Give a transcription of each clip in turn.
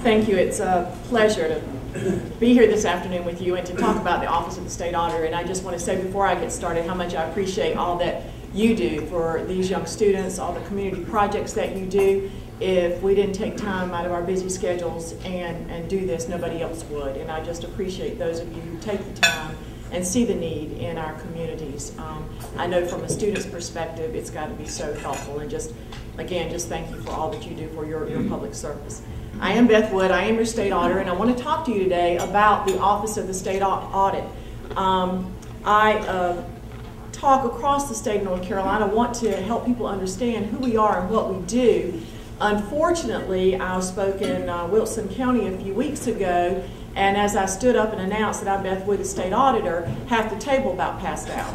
Thank you. It's a pleasure to be here this afternoon with you and to talk about the Office of the State Auditor. And I just want to say before I get started how much I appreciate all that you do for these young students, all the community projects that you do. If we didn't take time out of our busy schedules and do this, nobody else would. And I just appreciate those of you who take the time and see the need in our communities. I know from a student's perspective, it's got to be so helpful. And just, again, just thank you for all that you do for your public service. I am Beth Wood. I am your state auditor, and I want to talk to you today about the Office of the State Audit. I talk across the state of North Carolina. I want to help people understand who we are and what we do. Unfortunately, I spoke in Wilson County a few weeks ago, and as I stood up and announced that I'm Beth Wood, the state auditor, half the table about passed out.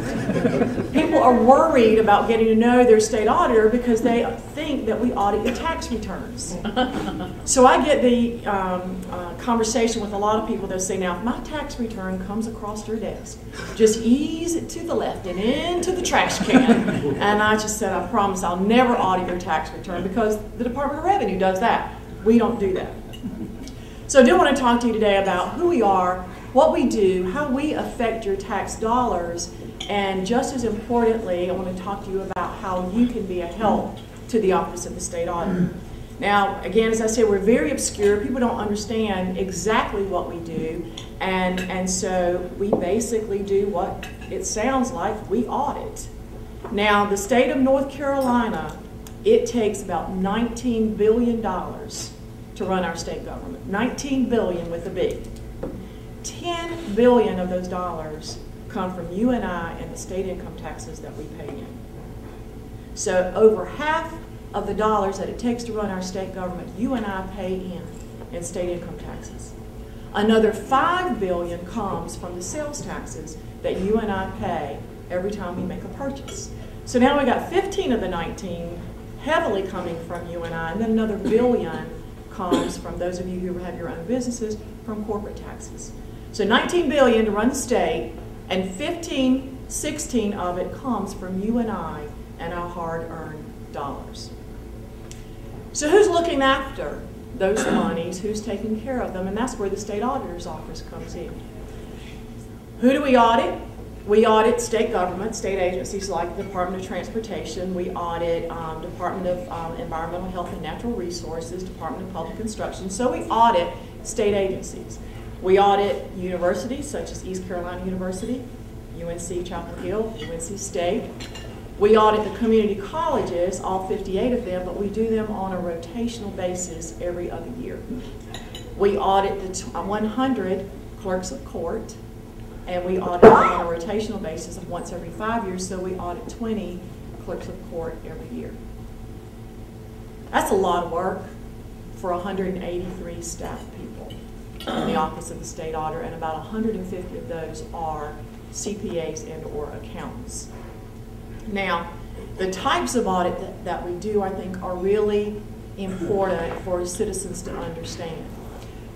People are worried about getting to know their state auditor because they think that we audit your tax returns. So I get the conversation with a lot of people that say, now if my tax return comes across your desk, just ease it to the left and into the trash can. And I just said, I promise I'll never audit your tax return because the Department of Revenue does that. We don't do that. So I do want to talk to you today about who we are, what we do, how we affect your tax dollars, and just as importantly, I want to talk to you about how you can be a help to the Office of the State Auditor. Now, again, as I said, we're very obscure. People don't understand exactly what we do, and so we basically do what it sounds like, we audit. Now, the state of North Carolina, it takes about $19 billion to run our state government. $19 billion with a B. $10 billion of those dollars come from you and I and the state income taxes that we pay in. So over half of the dollars that it takes to run our state government, you and I pay in state income taxes. Another $5 billion comes from the sales taxes that you and I pay every time we make a purchase. So now we got 15 of the 19 heavily coming from you and I, and then another billion comes from those of you who have your own businesses from corporate taxes. So $19 billion to run the state, and 16 of it comes from you and I and our hard-earned dollars. So who's looking after those monies? Who's taking care of them? And that's where the state auditor's office comes in. Who do we audit? We audit state government, state agencies like the Department of Transportation. We audit Department of Environmental Health and Natural Resources, Department of Public Instruction. So we audit state agencies. We audit universities such as East Carolina University, UNC Chapel Hill, UNC State. We audit the community colleges, all 58 of them, but we do them on a rotational basis every other year. We audit the 100 clerks of court, and we audit them on a rotational basis of once every 5 years, so we audit 20 clerks of court every year. That's a lot of work for 183 staff people in the Office of the State Auditor, and about 150 of those are CPAs and or accountants. Now, the types of audit that we do, I think, are really important for citizens to understand.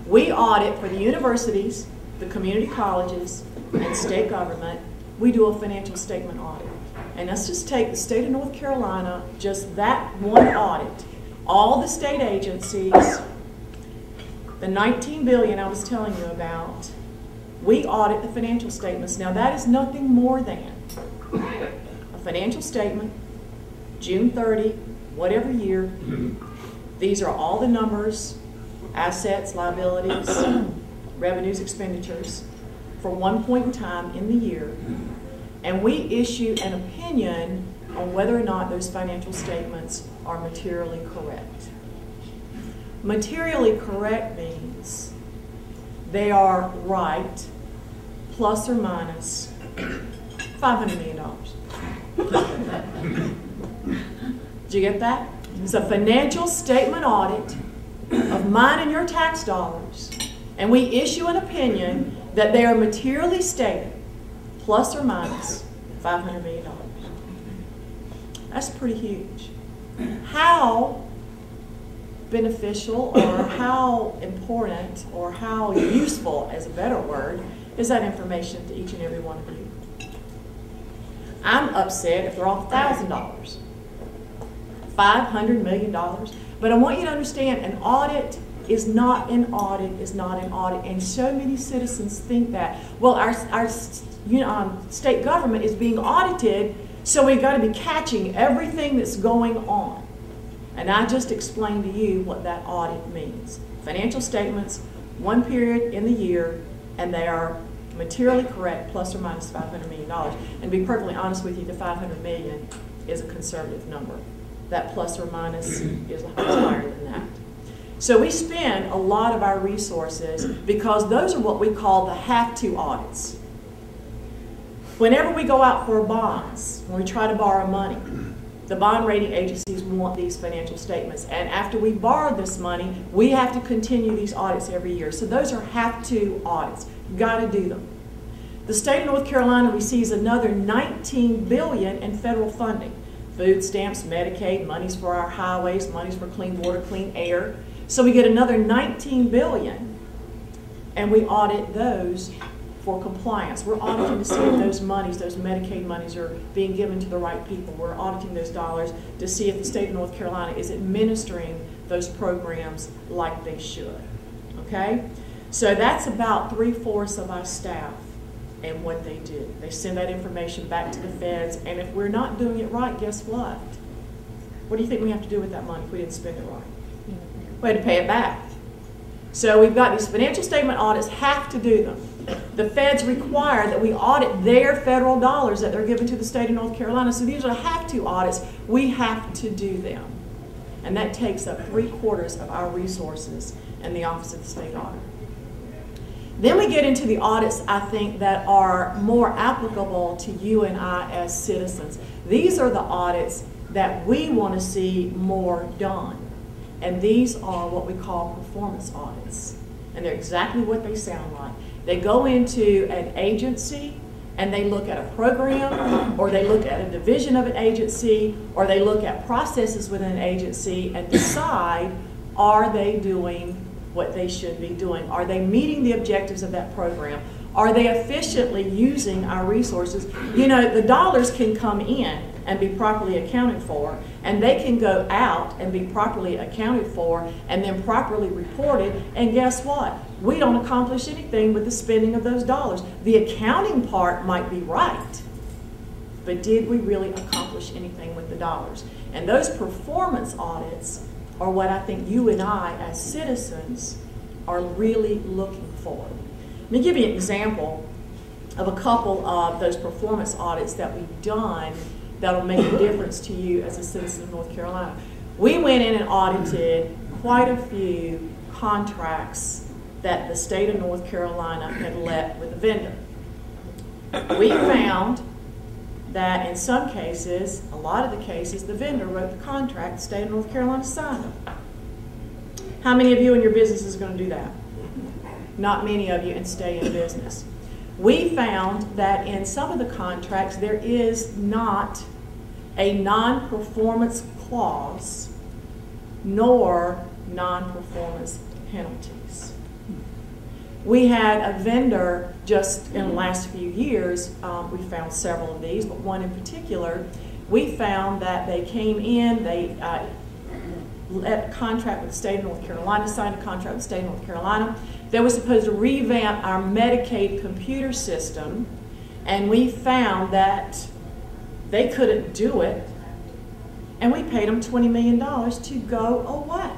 We audit for the universities, the community colleges, and state government. We do a financial statement audit. And let's just take the state of North Carolina, just that one audit. All the state agencies, the $19 billion I was telling you about, we audit the financial statements. Now that is nothing more than a financial statement, June 30, whatever year. These are all the numbers, assets, liabilities, revenues, expenditures, for one point in time in the year, and we issue an opinion on whether or not those financial statements are materially correct. Materially correct means they are right, plus or minus $500 million. Did you get that? It's a financial statement audit of mine and your tax dollars, and we issue an opinion that they are materially stated, plus or minus $500 million. That's pretty huge. How beneficial or how important or how useful, as a better word, is that information to each and every one of you? I'm upset if they're all $1,000, $500 million, but I want you to understand an audit is not an audit, is not an audit. And so many citizens think that, well, our state government is being audited, so we've got to be catching everything that's going on. And I just explained to you what that audit means. Financial statements, one period in the year, and they are materially correct, plus or minus $500 million. And to be perfectly honest with you, the $500 million is a conservative number. That plus or minus is higher than that. So we spend a lot of our resources because those are what we call the have-to audits. Whenever we go out for bonds, when we try to borrow money, the bond rating agencies want these financial statements. And after we borrow this money, we have to continue these audits every year. So those are have-to audits. You've got to do them. The state of North Carolina receives another $19 billion in federal funding. Food stamps, Medicaid, monies for our highways, monies for clean water, clean air. So we get another $19 billion, and we audit those for compliance. We're auditing to see if those monies, those Medicaid monies, are being given to the right people. We're auditing those dollars to see if the state of North Carolina is administering those programs like they should. Okay? So that's about 3/4 of our staff and what they do. They send that information back to the feds, and if we're not doing it right, guess what? What do you think we have to do with that money if we didn't spend it right? We had to pay it back. So we've got these financial statement audits, have to do them. The feds require that we audit their federal dollars that they're giving to the state of North Carolina. So these are have-to audits. We have to do them. And that takes up 3/4 of our resources in the Office of the State Auditor. Then we get into the audits, I think, that are more applicable to you and I as citizens. These are the audits that we want to see more done. And these are what we call performance audits. And they're exactly what they sound like. They go into an agency and they look at a program, or they look at a division of an agency, or they look at processes within an agency and decide, are they doing what they should be doing? Are they meeting the objectives of that program? Are they efficiently using our resources? You know, the dollars can come in and be properly accounted for, and they can go out and be properly accounted for and then properly reported, and guess what? We don't accomplish anything with the spending of those dollars. The accounting part might be right, but did we really accomplish anything with the dollars? And those performance audits are what I think you and I as citizens are really looking for. Let me give you an example of a couple of those performance audits that we've done that'll make a difference to you as a citizen of North Carolina. We went in and audited quite a few contracts that the state of North Carolina had let with a vendor. We found that in some cases, a lot of the cases, the vendor wrote the contract, the state of North Carolina signed it. How many of you in your business is going to do that? Not many of you, and stay in business. We found that in some of the contracts there is not a non-performance clause nor non-performance penalties. We had a vendor just in the last few years, we found several of these, but one in particular, we found that they came in, they let a contract with the state of North Carolina, signed a contract with the state of North Carolina. They were supposed to revamp our Medicaid computer system, and we found that they couldn't do it, and we paid them $20 million to go away.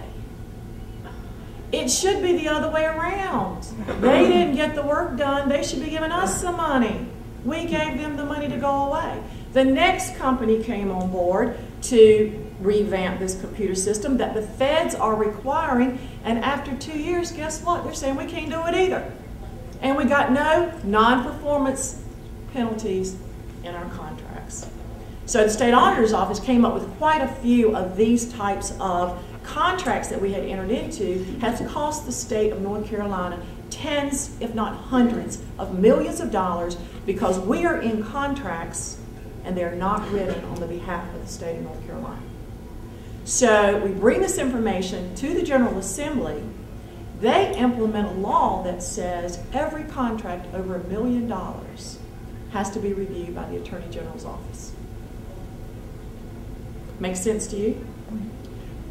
It should be the other way around. They didn't get the work done. They should be giving us some money. We gave them the money to go away. The next company came on board to revamp this computer system that the feds are requiring, and after 2 years, guess what? They're saying we can't do it either. And we got no non-performance penalties in our contracts. So the state auditor's office came up with quite a few of these types of contracts that we had entered into. Has cost the state of North Carolina tens, if not hundreds, of millions of dollars because we are in contracts and they're not written on the behalf of the state of North Carolina. So we bring this information to the General Assembly. They implement a law that says every contract over $1 million has to be reviewed by the Attorney General's office. Makes sense to you?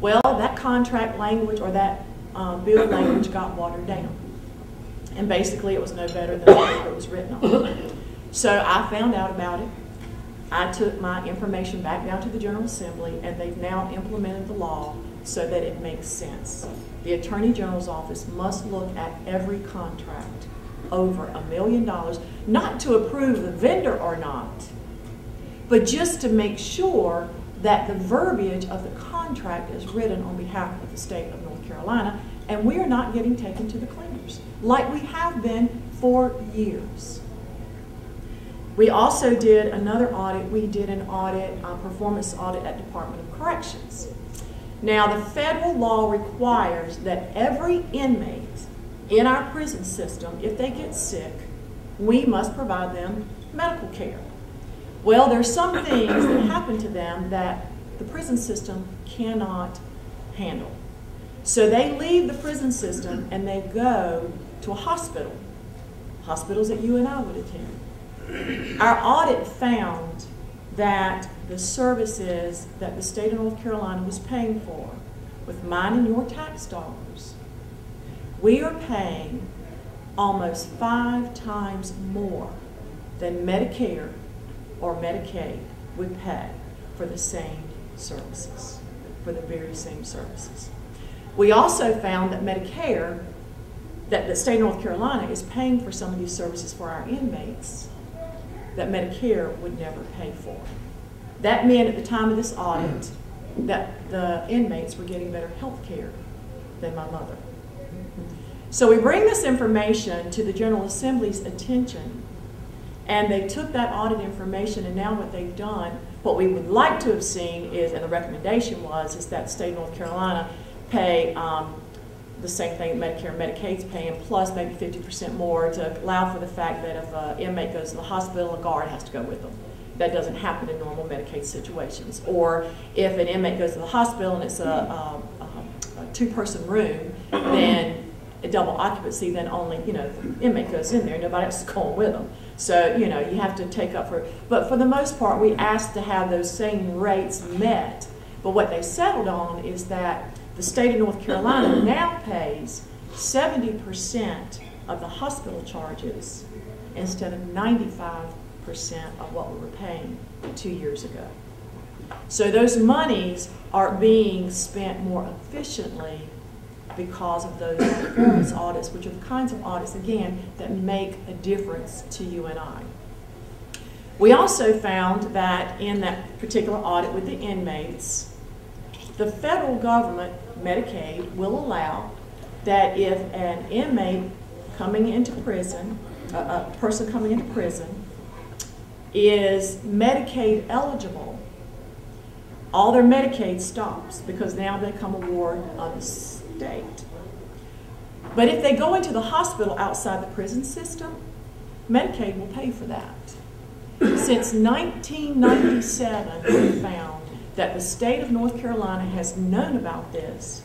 Well, that contract language or that bill language got watered down. And basically it was no better than the paper it was written on. So I found out about it. I took my information back down to the General Assembly, and they've now implemented the law so that it makes sense. The Attorney General's office must look at every contract over $1 million, not to approve the vendor or not, but just to make sure that the verbiage of the contract is written on behalf of the state of North Carolina, and we are not getting taken to the cleaners like we have been for years. We also did another audit. We did an audit, a performance audit at Department of Corrections. Now, the federal law requires that every inmate in our prison system, if they get sick, we must provide them medical care. Well, there's some things that happen to them that the prison system cannot handle. So they leave the prison system and they go to a hospital, hospitals that you and I would attend. Our audit found that the services that the state of North Carolina was paying for with mine and your tax dollars, we are paying almost 5 times more than Medicare or Medicaid would pay for the same services, for the very same services. We also found that Medicare, that the state of North Carolina is paying for some of these services for our inmates that Medicare would never pay for. That meant at the time of this audit that the inmates were getting better health care than my mother. So we bring this information to the General Assembly's attention, and they took that audit information, and now what they've done, what we would like to have seen is, and the recommendation was, is that the state of North Carolina pay the same thing that Medicare and Medicaid's paying, plus maybe 50% more to allow for the fact that if an inmate goes to the hospital, a guard has to go with them. That doesn't happen in normal Medicaid situations. Or if an inmate goes to the hospital and it's a 2-person room, then a double occupancy, then only, the inmate goes in there, nobody else is going with them. So, you have to take up for, but for the most part, we asked to have those same rates met. But what they settled on is that the state of North Carolina now pays 70% of the hospital charges instead of 95% of what we were paying 2 years ago. So those monies are being spent more efficiently because of those performance audits, which are the kinds of audits, again, that make a difference to you and I. We also found that in that particular audit with the inmates, the federal government, Medicaid, will allow that if an inmate coming into prison, a person coming into prison, is Medicaid eligible, all their Medicaid stops because now they become a ward of the state. But if they go into the hospital outside the prison system, Medicaid will pay for that. Since 1997, we found that the state of North Carolina has known about this,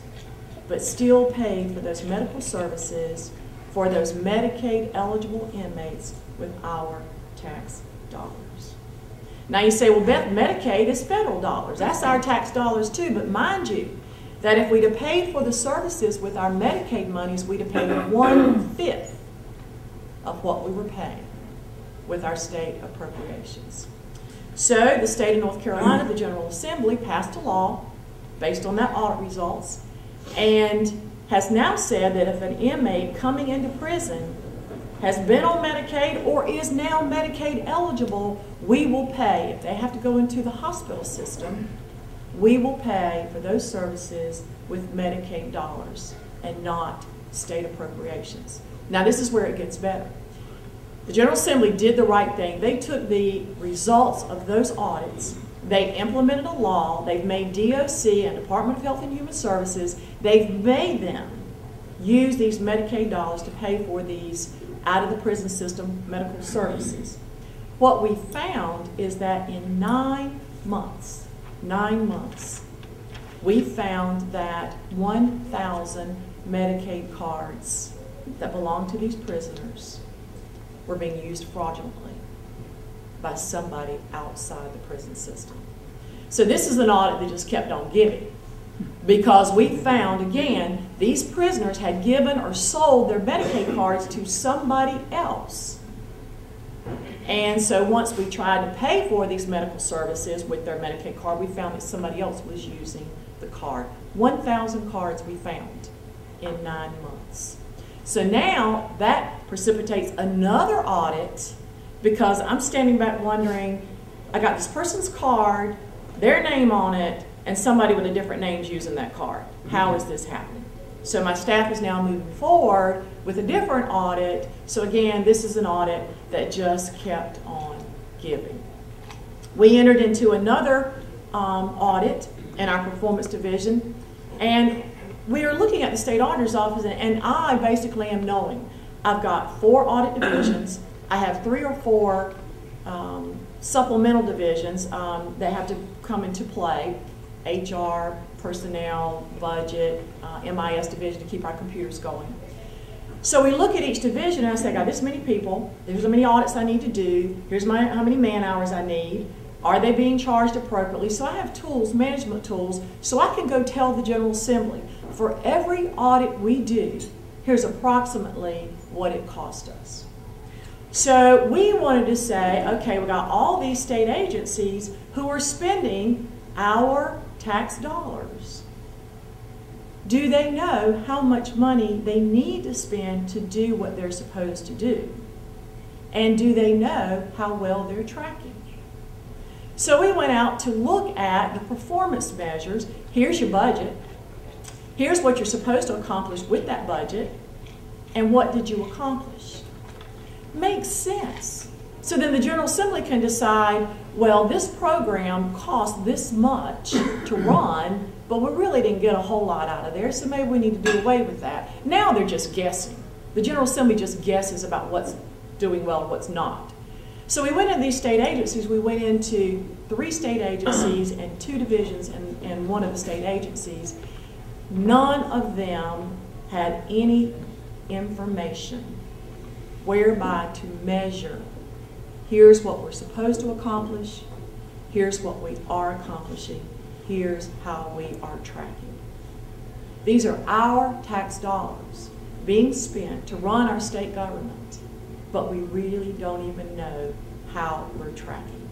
but still paid for those medical services for those Medicaid eligible inmates with our tax dollars. Now you say, well, Beth, Medicaid is federal dollars. That's our tax dollars too, but mind you, that if we'd have paid for the services with our Medicaid monies, we'd have paid 1/5 of what we were paying with our state appropriations. So the state of North Carolina, the General Assembly, passed a law based on that audit results and has now said that if an inmate coming into prison has been on Medicaid or is now Medicaid eligible, we will pay. If they have to go into the hospital system, we will pay for those services with Medicaid dollars and not state appropriations. Now this is where it gets better. The General Assembly did the right thing. They took the results of those audits, they implemented a law, they've made DOC and Department of Health and Human Services, they've made them use these Medicaid dollars to pay for these out of the prison system medical services. What we found is that in 9 months, we found that 1,000 Medicaid cards that belong to these prisoners were being used fraudulently by somebody outside the prison system. So this is an audit that just kept on giving. Because we found, again, these prisoners had given or sold their Medicaid cards to somebody else. And so once we tried to pay for these medical services with their Medicaid card, we found that somebody else was using the card. 1,000 cards we found in 9 months. So now that precipitates another audit, because I'm standing back wondering, I got this person's card, their name on it, and somebody with a different name is using that card. How is this happening? So my staff is now moving forward with a different audit. So again, this is an audit that just kept on giving. We entered into another audit in our performance division, and we are looking at the state auditor's office, and I basically am knowing I've got 4 audit divisions. I have 3 or 4 supplemental divisions that have to come into play: HR, personnel, budget, MIS division to keep our computers going. So we look at each division and I say, I got this many people, here's how many audits I need to do, here's how many man hours I need, are they being charged appropriately? So I have tools, management tools, so I can go tell the General Assembly, for every audit we do, here's approximately what it cost us. So we wanted to say, okay, we got all these state agencies who are spending our tax dollars. Do they know how much money they need to spend to do what they're supposed to do? And do they know how well they're tracking? So we went out to look at the performance measures. Here's your budget. Here's what you're supposed to accomplish with that budget. And what did you accomplish? Makes sense. So then the General Assembly can decide, well, this program cost this much to run, but we really didn't get a whole lot out of there, so maybe we need to do away with that. Now they're just guessing. The General Assembly just guesses about what's doing well and what's not. So we went into these state agencies. We went into 3 state agencies and 2 divisions and 1 of the state agencies. None of them had any information whereby to measure, here's what we're supposed to accomplish, here's what we are accomplishing, here's how we are tracking. These are our tax dollars being spent to run our state government, but we really don't even know how we're tracking.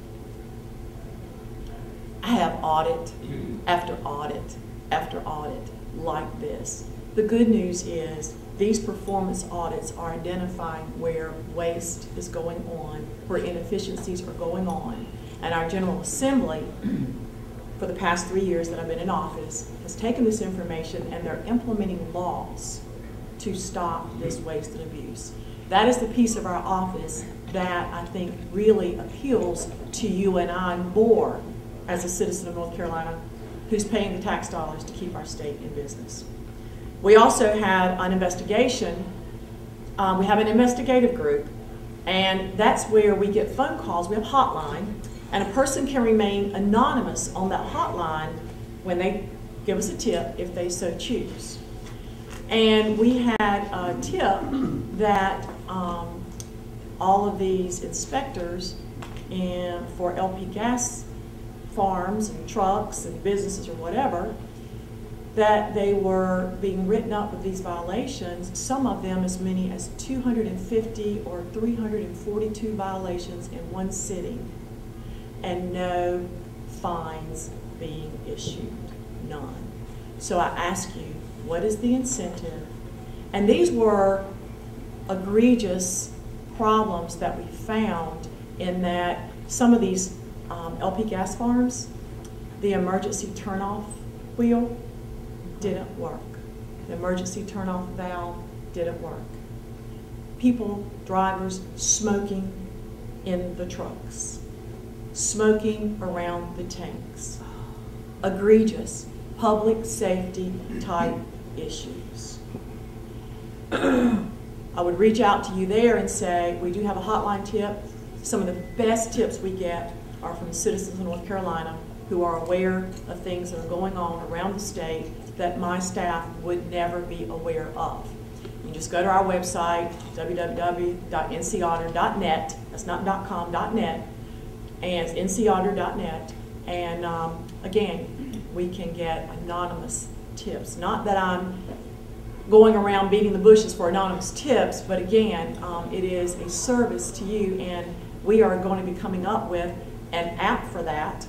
I have audit after audit after audit like this. The good news is these performance audits are identifying where waste is going on, where inefficiencies are going on, and our General Assembly, for the past 3 years that I've been in office, has taken this information and they're implementing laws to stop this waste and abuse. That is the piece of our office that I think really appeals to you and I more as a citizen of North Carolina who's paying the tax dollars to keep our state in business. We also have an investigation. We have an investigative group, and that's where we get phone calls. We have a hotline, and a person can remain anonymous on that hotline when they give us a tip if they so choose. And we had a tip that all of these inspectors for LP gas farms and trucks and businesses or whatever, that they were being written up with these violations, some of them as many as 250 or 342 violations in one sitting, and no fines being issued, none. So I ask you, what is the incentive? And these were egregious problems that we found in that some of these LP gas farms, the emergency turnoff wheel didn't work. The emergency turnoff valve didn't work. People, drivers, smoking in the trucks, smoking around the tanks. Egregious public safety type issues. I would reach out to you there and say, we do have a hotline tip. Some of the best tips we get are from citizens of North Carolina who are aware of things that are going on around the state that my staff would never be aware of. You just go to our website, www.ncauditor.net, that's not .com, .net, and it's ncauditor.net, and again, we can get anonymous tips. Not that I'm going around beating the bushes for anonymous tips, but again, it is a service to you, and we are going to be coming up with an app for that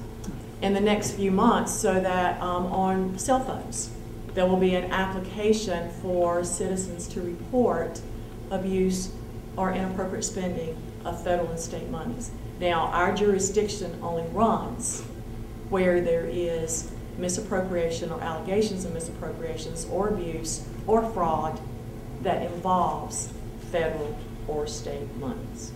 in the next few months, so that on cell phones there will be an application for citizens to report abuse or inappropriate spending of federal and state monies. Now, our jurisdiction only runs where there is misappropriation or allegations of misappropriations or abuse or fraud that involves federal or state monies.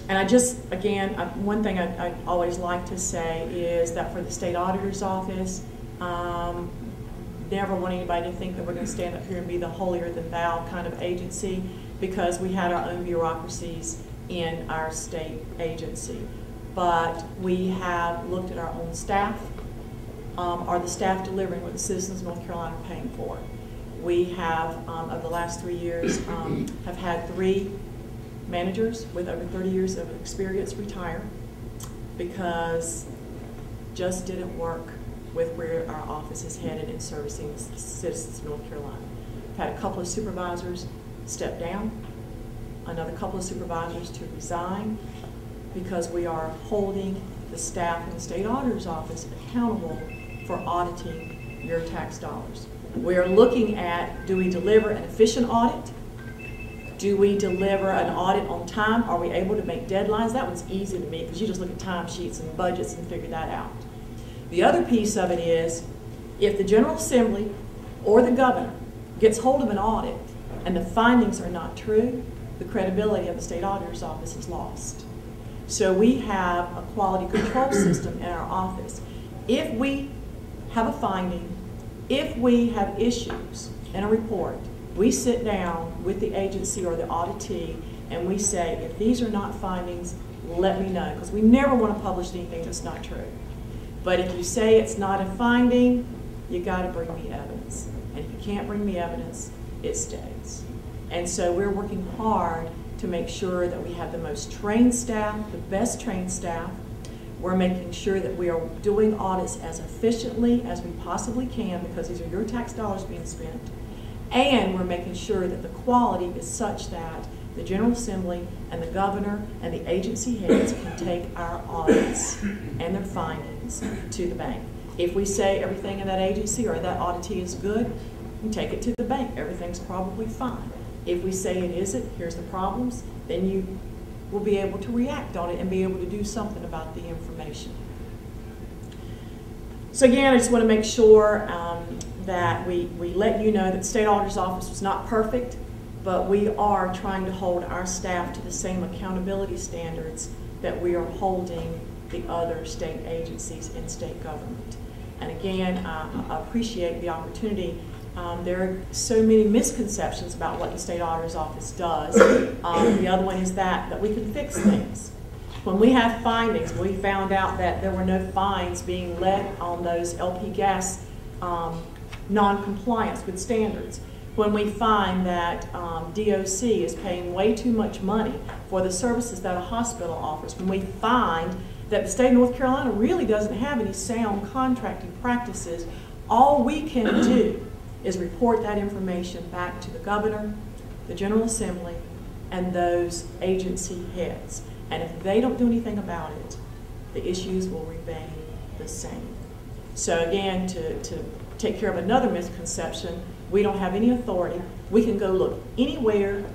And I just, again, one thing I always like to say is that for the state auditor's office, never want anybody to think that we're going to stand up here and be the holier than thou kind of agency, because we had our own bureaucracies in our state agency. But we have looked at our own staff. Are the staff delivering what the citizens of North Carolina are paying for? We have, over the last 3 years, have had 3 managers with over 30 years of experience retire because just didn't work with where our office is headed in servicing the citizens of North Carolina. We've had a couple of supervisors step down, another couple of supervisors to resign, because we are holding the staff in the state auditor's office accountable for auditing your tax dollars. We are looking at, do we deliver an efficient audit? Do we deliver an audit on time? Are we able to make deadlines? That one's easy to me because you just look at timesheets and budgets and figure that out. The other piece of it is, if the General Assembly or the governor gets hold of an audit and the findings are not true, the credibility of the state auditor's office is lost. So we have a quality control system in our office. If we have a finding, if we have issues in a report, we sit down with the agency or the auditee and we say, if these are not findings, let me know, because we never want to publish anything that's not true. But if you say it's not a finding, you got to bring me evidence. And if you can't bring me evidence, it stays. And so we're working hard to make sure that we have the most trained staff, the best trained staff. We're making sure that we are doing audits as efficiently as we possibly can, because these are your tax dollars being spent. And we're making sure that the quality is such that the General Assembly and the governor and the agency heads can take our audits and their findings to the bank. If we say everything in that agency or that auditee is good, we take it to the bank. Everything's probably fine. If we say it isn't, here's the problems, then you will be able to react on it and be able to do something about the information. So again, I just want to make sure that we let you know that the state auditor's office was not perfect, but we are trying to hold our staff to the same accountability standards that we are holding the other state agencies in state government. And again, I appreciate the opportunity. There are so many misconceptions about what the state auditor's office does. The other one is that we can fix things. When we have findings, we found out that there were no fines being let on those LP gas non-compliance with standards. When we find that DOC is paying way too much money for the services that a hospital offers, when we find that the state of North Carolina really doesn't have any sound contracting practices, all we can do is report that information back to the governor, the General Assembly, and those agency heads. And if they don't do anything about it, the issues will remain the same. So again, to take care of another misconception, we don't have any authority. We can go look anywhere,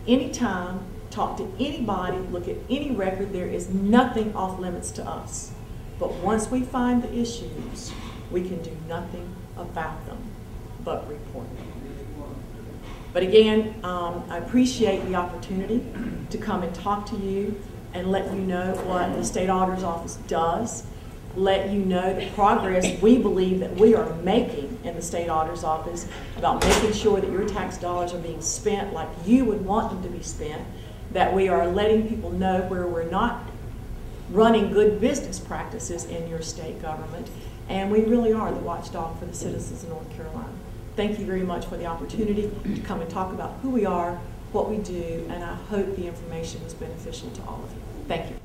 anytime, talk to anybody, look at any record. There is nothing off limits to us. But once we find the issues, we can do nothing about them but report them. But again, I appreciate the opportunity to come and talk to you and let you know what the state auditor's office does, let you know the progress we believe that we are making in the state auditor's office about making sure that your tax dollars are being spent like you would want them to be spent, that we are letting people know where we're not running good business practices in your state government, and we really are the watchdog for the citizens of North Carolina. Thank you very much for the opportunity to come and talk about who we are, what we do, and I hope the information was beneficial to all of you. Thank you.